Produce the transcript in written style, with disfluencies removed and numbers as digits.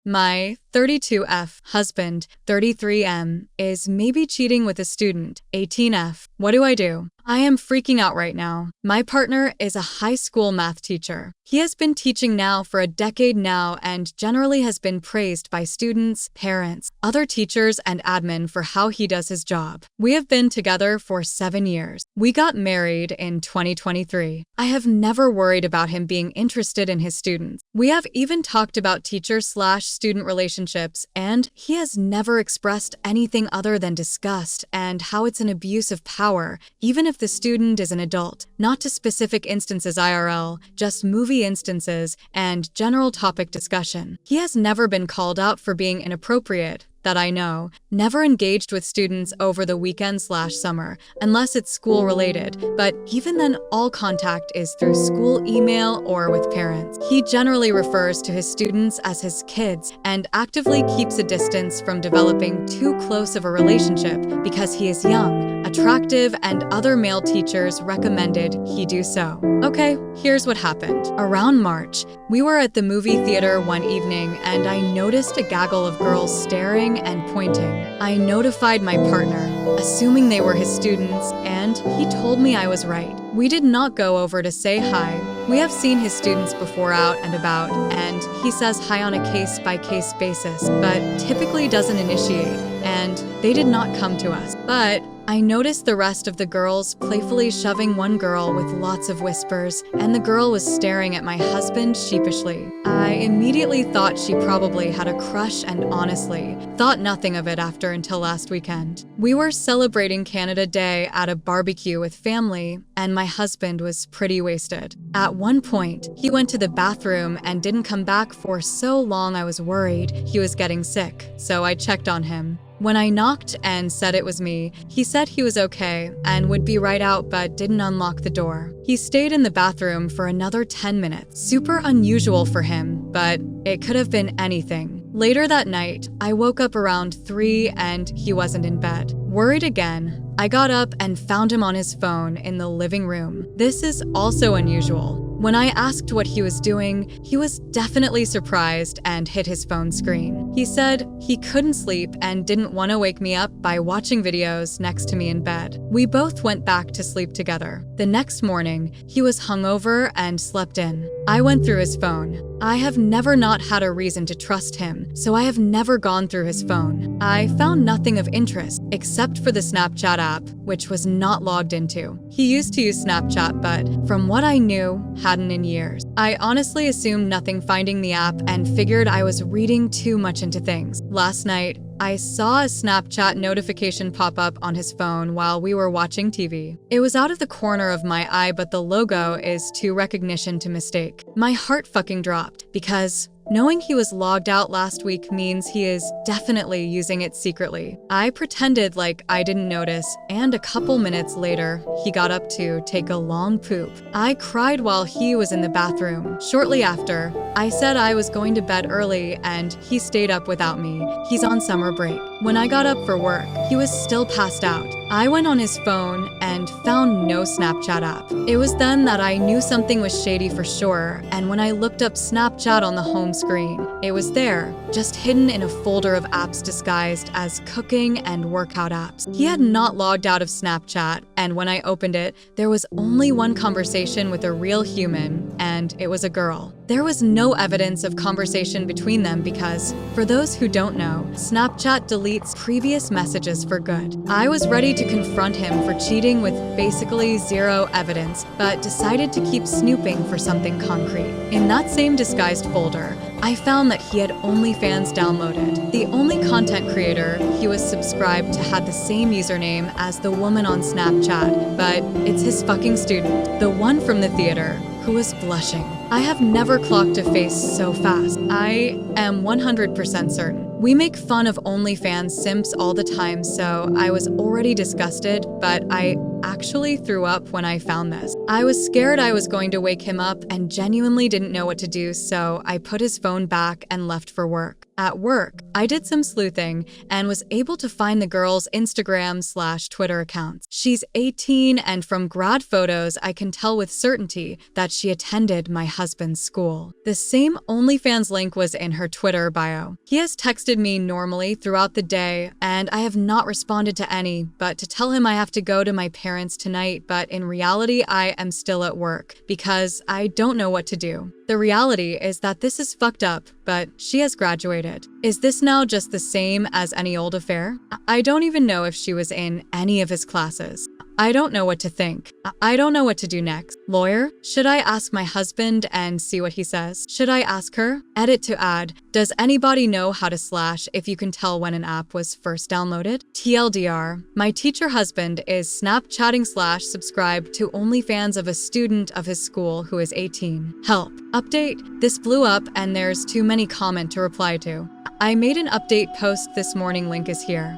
My 32F husband, 33M, is maybe cheating with a student, 18F. What do I do? I am freaking out right now. My partner is a high school math teacher. He has been teaching now for a decade now and generally has been praised by students, parents, other teachers, and admin for how he does his job. We have been together for 7 years. We got married in 2023. I have never worried about him being interested in his students. We have even talked about teacher/student relationships, and he has never expressed anything other than disgust and how it's an abuse of power, even if the student is an adult. Not to specific instances IRL, just movie instances and general topic discussion. He has never been called out for being inappropriate, that I know, never engaged with students over the weekend/summer, unless it's school related, but even then all contact is through school email or with parents. He generally refers to his students as his kids and actively keeps a distance from developing too close of a relationship because he is young, attractive, and other male teachers recommended he do so. Okay, here's what happened. Around March, we were at the movie theater one evening and I noticed a gaggle of girls staring and pointing. I notified my partner, assuming they were his students, and he told me I was right. We did not go over to say hi. We have seen his students before out and about, and he says hi on a case-by-case basis, but typically doesn't initiate, and they did not come to us. But I noticed the rest of the girls playfully shoving one girl with lots of whispers, and the girl was staring at my husband sheepishly. I immediately thought she probably had a crush and honestly thought nothing of it after until last weekend. We were celebrating Canada Day at a barbecue with family, and my husband was pretty wasted. At one point, he went to the bathroom and didn't come back for so long I was worried he was getting sick, so I checked on him. When I knocked and said it was me, he said he was okay and would be right out but didn't unlock the door. He stayed in the bathroom for another 10 minutes. Super unusual for him, but it could have been anything. Later that night, I woke up around 3 and he wasn't in bed. Worried again, I got up and found him on his phone in the living room. This is also unusual. When I asked what he was doing, he was definitely surprised and hit his phone screen. He said he couldn't sleep and didn't want to wake me up by watching videos next to me in bed. We both went back to sleep together. The next morning, he was hungover and slept in. I went through his phone. I have never not had a reason to trust him, so I have never gone through his phone. I found nothing of interest except for the Snapchat app, which was not logged into. He used to use Snapchat, but from what I knew, hadn't in years. I honestly assumed nothing finding the app and figured I was reading too much into things. Last night, I saw a Snapchat notification pop up on his phone while we were watching TV. It was out of the corner of my eye, but the logo is too recognition to mistake. My heart fucking dropped because knowing he was logged out last week means he is definitely using it secretly. I pretended like I didn't notice, and a couple minutes later, he got up to take a long poop. I cried while he was in the bathroom. Shortly after, I said I was going to bed early and he stayed up without me. He's on summer break. When I got up for work, he was still passed out. I went on his phone and found no Snapchat app. It was then that I knew something was shady for sure, and when I looked up Snapchat on the home screen, it was there, just hidden in a folder of apps disguised as cooking and workout apps. He had not logged out of Snapchat, and when I opened it, there was only one conversation with a real human, and it was a girl. There was no evidence of conversation between them because, for those who don't know, Snapchat deletes previous messages for good. I was ready to confront him for cheating with basically zero evidence, but decided to keep snooping for something concrete. In that same disguised folder, I found that he had OnlyFans downloaded. The only content creator he was subscribed to had the same username as the woman on Snapchat, but it's his fucking student, the one from the theater, who was blushing. I have never clocked a face so fast. I am 100% certain. We make fun of OnlyFans simps all the time, so I was already disgusted, but I actually threw up when I found this. I was scared I was going to wake him up and genuinely didn't know what to do, so I put his phone back and left for work. At work, I did some sleuthing and was able to find the girl's Instagram/Twitter accounts. She's 18, and from grad photos, I can tell with certainty that she attended my husband's school. The same OnlyFans link was in her Twitter bio. He has texted me normally throughout the day, and I have not responded to any, but to tell him I have to go to my parents tonight, but in reality, I am still at work because I don't know what to do. The reality is that this is fucked up, but she has graduated. Is this now just the same as any old affair? I don't even know if she was in any of his classes. I don't know what to think. I don't know what to do next. Lawyer? Should I ask my husband and see what he says? Should I ask her? Edit to add. Does anybody know how to slash if you can tell when an app was first downloaded? TLDR. My teacher husband is Snapchatting/subscribed to OnlyFans of a student of his school who is 18. Help. Update. This blew up and there's too many comment to reply to. I made an update post this morning, link is here.